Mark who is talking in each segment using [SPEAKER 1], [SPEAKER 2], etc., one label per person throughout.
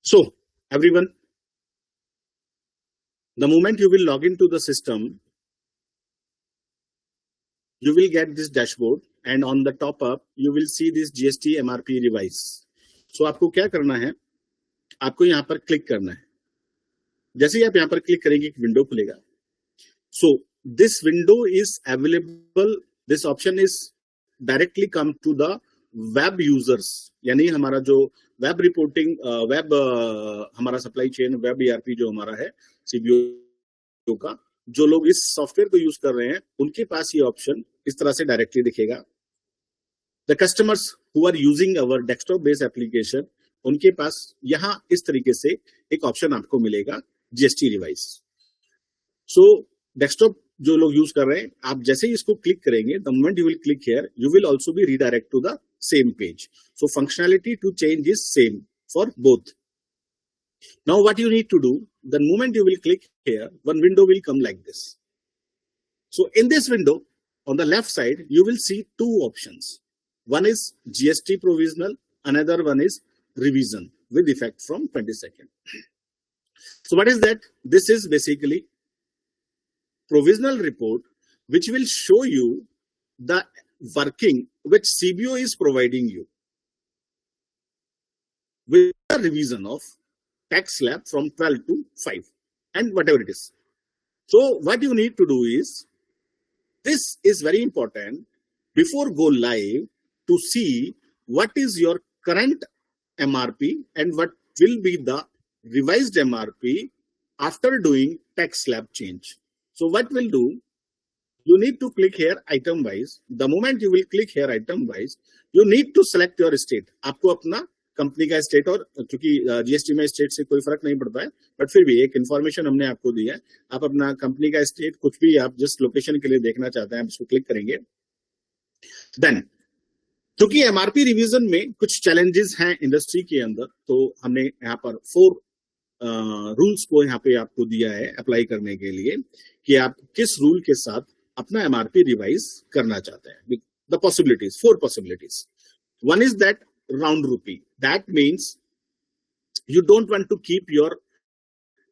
[SPEAKER 1] So, everyone, the moment you will log into the system, you will get this dashboard, and on the top up, you will see this GST MRP revise. So, आपको क्या करना है? आपको यहाँ पर click करना है. जैसे ही आप यहाँ पर क्लिक करेंगे, एक विंडो खुलेगा. So, this window is available. This option is directly come to the web users. यानी हमारा जो वेब रिपोर्टिंग, वेब हमारा सप्लाई चेन, वेब ERP जो हमारा है CBO का, जो लोग इस सॉफ्टवेयर को यूज कर रहे हैं, उनके पास ये ऑप्शन इस तरह से डायरेक्टली दिखेगा. The customers who are using our desktop based application, उनके पास यहाँ इस तरीके से एक ऑप्शन आपको मिलेगा, GST रिवाइज. सो डेस्कटॉप जो लोग यूज कर रहे हैं, आप जैसे ही इसको क्लिक करेंगे, the moment you will click here, you will also be redirect to द same page. So functionality to change is same for both. Now what you need to do, the moment you will click here, one window will come like this. So in this window, on the left side, you will see two options. One is GST provisional, another one is revision with effect from 22nd. So what is that? This is basically provisional report, which will show you the working which CBO is providing you with the revision of tax slab from 12 to 5 and whatever it is. So what you need to do is, this is very important before go live, to see what is your current MRP and what will be the revised MRP after doing tax slab change. So what we'll do, you need to click here item wise. The moment you will click here item wise, you need to select your state. आपको अपना company का state, और क्योंकि GST में state से कोई फर्क नहीं पड़ता है, बट फिर भी एक इन्फॉर्मेशन हमने आपको दी है. आप अपना कंपनी का स्टेट, कुछ भी आप जस्ट लोकेशन के लिए देखना चाहते हैं, आप इसको क्लिक करेंगे. देन क्योंकि MRP रिवीजन में कुछ चैलेंजेस हैं इंडस्ट्री के अंदर, तो हमने यहाँ पर 4 रूल्स को यहाँ पे आपको दिया है अप्लाई करने के लिए, कि आप किस रूल के साथ अपना MRP रिवाइज करना चाहते हैं. The possibilities, 4 possibilities. One is that round rupee. That means you don't want to keep your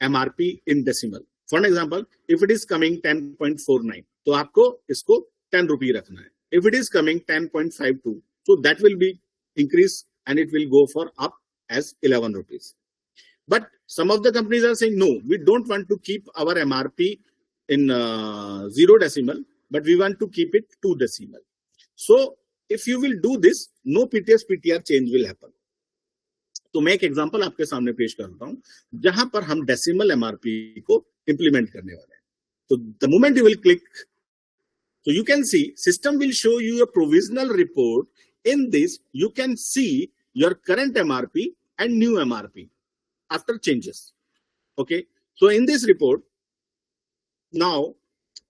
[SPEAKER 1] MRP in decimal. For an example, if it is coming 10.49, तो आपको इसको 10 रुपये रखना है. If it is coming 10.52, so that will be increase and it will go for up as 11 rupees. But some of the companies are saying, no, we don't want to keep our MRP in 0 decimal, but we want to keep it 2 decimal. So if you will do this, no PTS PTR change will happen. तो मैं एक example आपके सामने पेश करता हूं, जहां पर हम डेसिमल MRP को इंप्लीमेंट करने वाले हैं. तो the moment you will click, so you can see system will show you a provisional report. In this you can see your current MRP and new MRP after changes. Okay, so in this report, now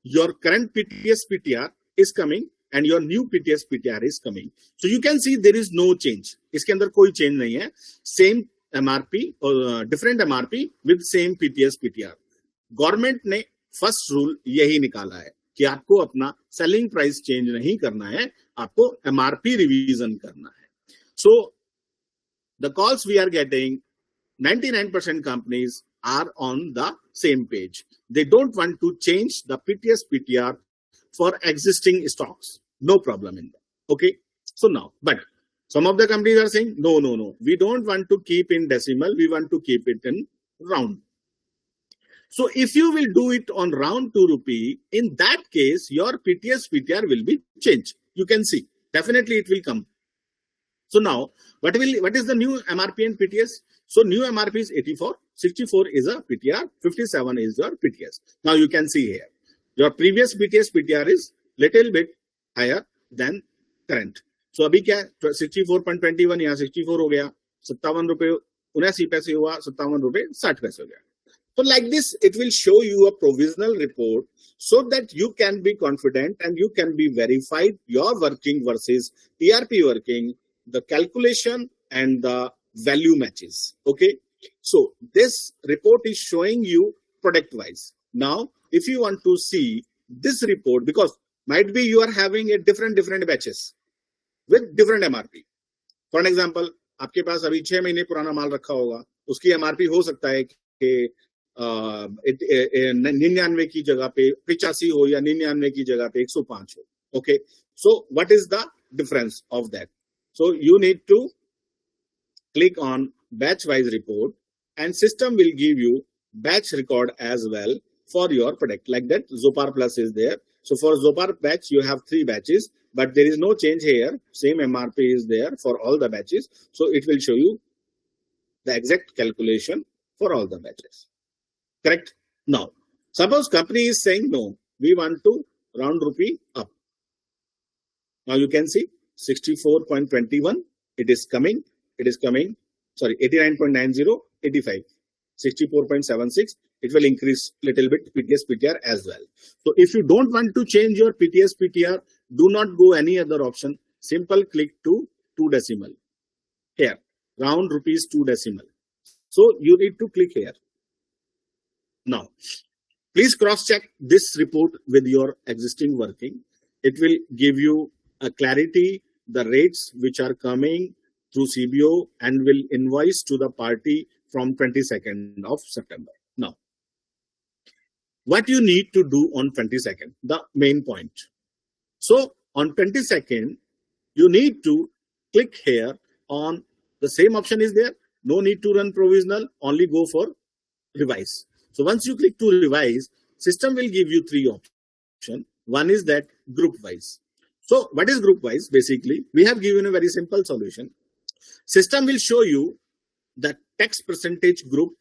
[SPEAKER 1] your current PTS PTR is coming and your new PTS PTR is coming. So you can see there is no change. इसके अंदर कोई change नहीं है. Same MRP और different MRP with same PTS PTR. Government ने first rule यही निकाला है कि आपको अपना सेलिंग प्राइस चेंज नहीं करना है, आपको MRP रिवीजन करना है. So the calls we are getting, 99% companies are on the same page. They don't want to change the PTS PTR for existing stocks. No problem in that. Okay. So now, but some of the companies are saying, no, we don't want to keep in decimal. We want to keep it in round. So if you will do it on round 2 rupee, in that case, your PTS PTR will be changed. You can see, definitely it will come. So now, what is the new MRP and PTS? So new MRP is 84, 64 is a PTR, 57 is your PTS. Now you can see here, your previous PTS PTR is little bit higher than current. So अभी क्या 64.21 यहाँ 64 हो गया, 57 रुपए 79 पैसे हुआ, 57 रुपए 60 पैसे हो गया. So like this, it will show you a provisional report so that you can be confident and you can be verified your working versus ERP working, the calculation and the value matches. Okay. So this report is showing you product wise. Now, if you want to see this report, because might be you are having a different batches with different MRP. For an example, आपके पास अभी 6 महीने पुराना माल रखा होगा, उसकी MRP हो सकता है कि 99 की जगह पे 85 हो या 99 की जगह पे 105 हो. Okay, so what is the difference of that? So you need to click on batch wise report and system will give you batch record as well for your product. Like that, Zopar Plus is there. So for Zopar batch, you have 3 batches, but there is no change here. Same MRP is there for all the batches. So it will show you the exact calculation for all the batches. Correct? Now, suppose company is saying, no, we want to round rupee up. Now you can see 64.21. It is coming. Sorry, 89.90, 85, 64.76. It will increase little bit PTS PTR as well. So if you don't want to change your PTS PTR, do not go any other option. Simple click to 2 decimal. Here, round rupees 2 decimal. So you need to click here. Now, please cross check this report with your existing working. It will give you a clarity, the rates which are coming through CBO and will invoice to the party from 22nd of September. Now, what you need to do on 22nd, the main point. So on 22nd, you need to click here on the same option is there. No need to run provisional, only go for revise. So once you click to revise, system will give you 3 options. One is that group wise. So what is group wise? Basically, we have given a very simple solution. System will show you the tax percentage group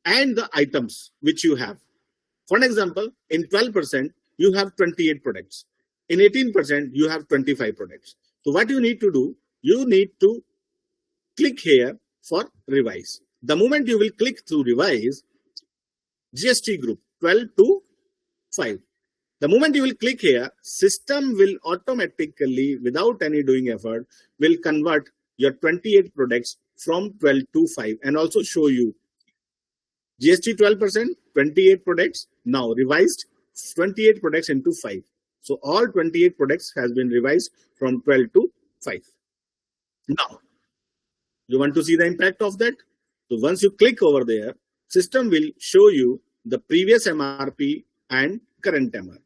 [SPEAKER 1] and the items which you have. For an example, in 12%, you have 28 products. In 18%, you have 25 products. So what you need to do, you need to click here for revise. The moment you will click through revise, GST group 12 to 5. The moment you will click here, system will automatically, without any doing effort, will convert your 28 products from 12 to 5 and also show you GST 12%, 28 products, now revised 28 products into 5. So all 28 products has been revised from 12 to 5. Now, you want to see the impact of that? So once you click over there, system will show you the previous MRP and current MRP.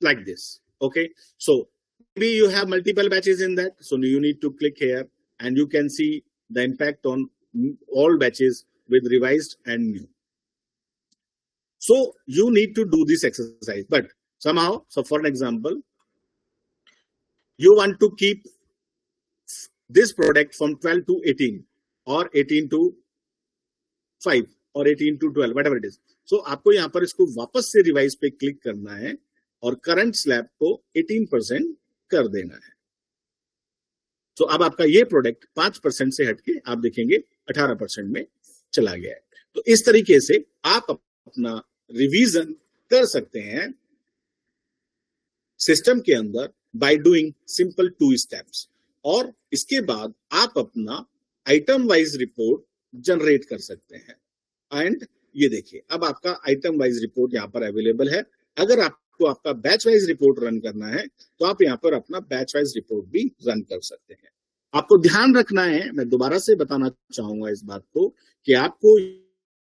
[SPEAKER 1] Like this. Okay. So maybe you have multiple batches in that. So you need to click here and you can see the impact on all batches with revised and new. So you need to do this exercise, but somehow, so for an example, you want to keep this product from 12 to 18 or 18 to 5 or 18 to 12, whatever it is. So आपको यहाँ पर इसको वापस से revise पे click करना है और करंट स्लैब को 18% कर देना है. तो अब आपका ये प्रोडक्ट 5% से हटके आप देखेंगे 18% में चला गया है. तो इस तरीके से आप अपना रिवीजन कर सकते हैं सिस्टम के अंदर बाय डूइंग सिंपल 2 स्टेप्स. और इसके बाद आप अपना आइटम वाइज रिपोर्ट जनरेट कर सकते हैं. एंड ये देखिए, अब आपका आइटम वाइज रिपोर्ट यहाँ पर अवेलेबल है. अगर आपको आपका बैच वाइज रिपोर्ट रन करना है तो आप यहाँ पर अपना बैच वाइज रिपोर्ट भी रन कर सकते हैं. आपको ध्यान रखना है, मैं दोबारा से बताना चाहूंगा इस बात को, कि आपको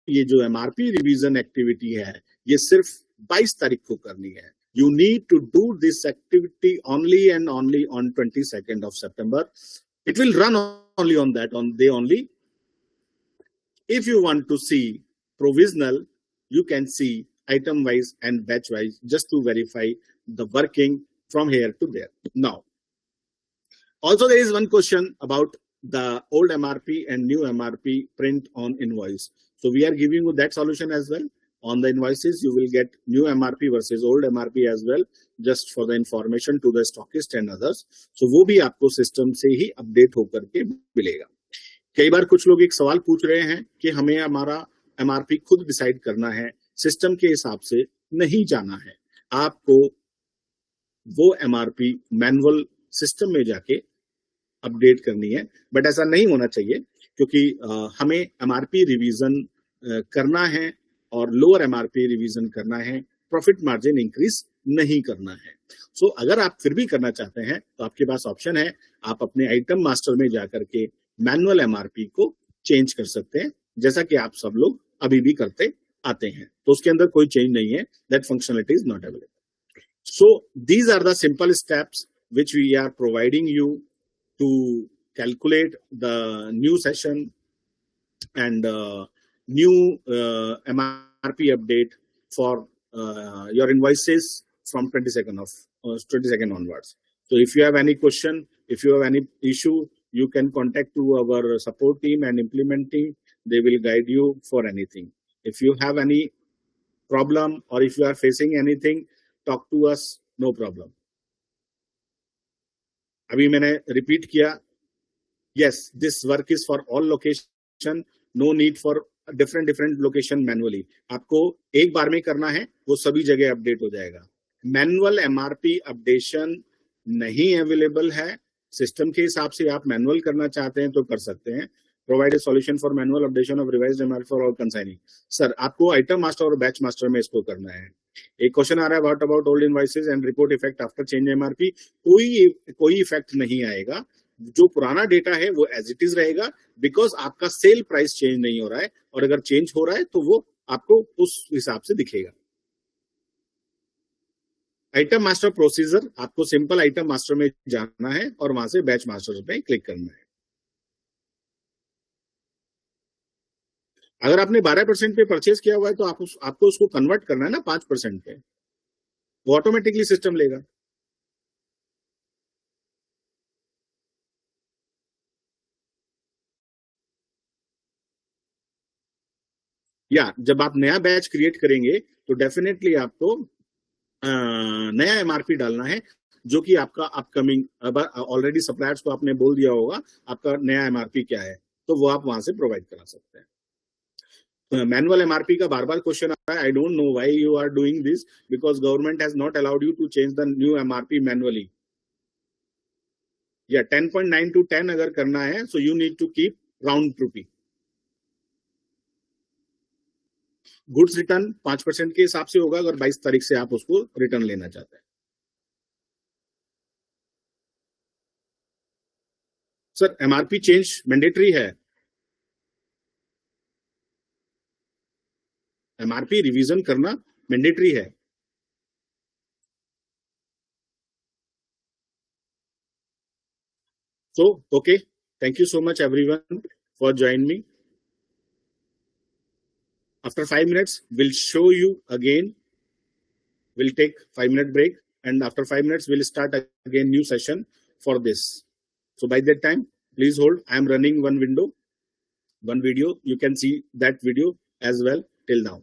[SPEAKER 1] ये जो एमआरपी रिवीजन एक्टिविटी है ये सिर्फ 22 तारीख को करनी है. You need to do this activity only and only on 22nd of September. It will run only on that on day only. If you want to see provisional, you can see item wise and batch wise just to verify the working from here to there. Now, also there is one question about the old MRP and new MRP print on invoice. So we are giving you that solution as well. On the invoices, you will get new MRP versus old MRP as well, just for the information to the stockist and others. So वो भी आपको system से ही update होकर के मिलेगा. कई बार कुछ लोग एक सवाल पूछ रहे हैं कि हमें हमारा MRP खुद डिसाइड करना है, सिस्टम के हिसाब से नहीं जाना है, आपको वो MRP मैनुअल सिस्टम में जाके अपडेट करनी है. बट ऐसा नहीं होना चाहिए, क्योंकि हमें MRP रिवीजन करना है और लोअर एमआरपी रिवीजन करना है, प्रॉफिट मार्जिन इंक्रीज नहीं करना है. सो अगर आप फिर भी करना चाहते हैं तो आपके पास ऑप्शन है, आप अपने आइटम मास्टर में जाकर के मैनुअल एमआरपी को चेंज कर सकते हैं, जैसा कि आप सब लोग अभी भी करते आते हैं, तो उसके अंदर कोई चेंज नहीं है. That functionality is not available. So these are the simple steps which we are providing you to calculate the new session and new MRP update for your invoices from 22nd onwards. So if you have any question, if you have any issue, you can contact to our support team and implement team. They will guide you for anything. If you have any problem or if you are facing anything, talk to us, no problem. अभी मैंने repeat किया, yes, this work is for all location, no need for different location manually. आपको एक बार में करना है, वो सभी जगह अपडेट हो जाएगा. मैनुअल एमआरपी अपडेशन नहीं अवेलेबल है. सिस्टम के हिसाब से आप मैनुअल करना चाहते हैं तो कर सकते हैं. Provide a solution for manual updation of revised MRP for all consigning. Sir, आपको आइटम मास्टर और बैच मास्टर में इसको करना है. एक क्वेश्चन आ रहा है, what about old invoices and report effect after change MRP. कोई इफेक्ट नहीं आएगा. जो पुराना डेटा है वो एज इट इज रहेगा, बिकॉज आपका सेल प्राइस चेंज नहीं हो रहा है, और अगर चेंज हो रहा है तो वो आपको उस हिसाब से दिखेगा. आइटम मास्टर प्रोसीजर, आपको सिंपल आइटम मास्टर में जाना है और वहां से बैच मास्टर पे क्लिक करना है. अगर आपने 12% पे परचेज किया हुआ है तो आपको उसको कन्वर्ट करना है ना 5% पे, वो ऑटोमेटिकली सिस्टम लेगा. या जब आप नया बैच क्रिएट करेंगे तो डेफिनेटली आपको नया एमआरपी डालना है, जो कि आपका अपकमिंग, ऑलरेडी सप्लायर्स को आपने बोल दिया होगा आपका नया एमआरपी क्या है, तो वो आप वहां से प्रोवाइड करा सकते हैं. मैनुअल एमआरपी का बार बार क्वेश्चन आ रहा है. I don't know why you are doing this, because government has not allowed you to change the new MRP manually. या 10.9 to 10 अगर करना है, so you need to keep round to rupee. Goods return 5% के हिसाब से होगा अगर 22 तारीख से आप उसको रिटर्न लेना चाहते हैं. सर, एमआरपी चेंज मैंडेटरी है. एमआरपी रिवीजन करना मैंडेटरी है. So, okay, thank you so much everyone for joining me. After 5 minutes, we'll show you again. We'll take 5-minute break, and after 5 minutes, we'll start again new session for this. So by that time, please hold. I am running one video. You can see that video as well till now.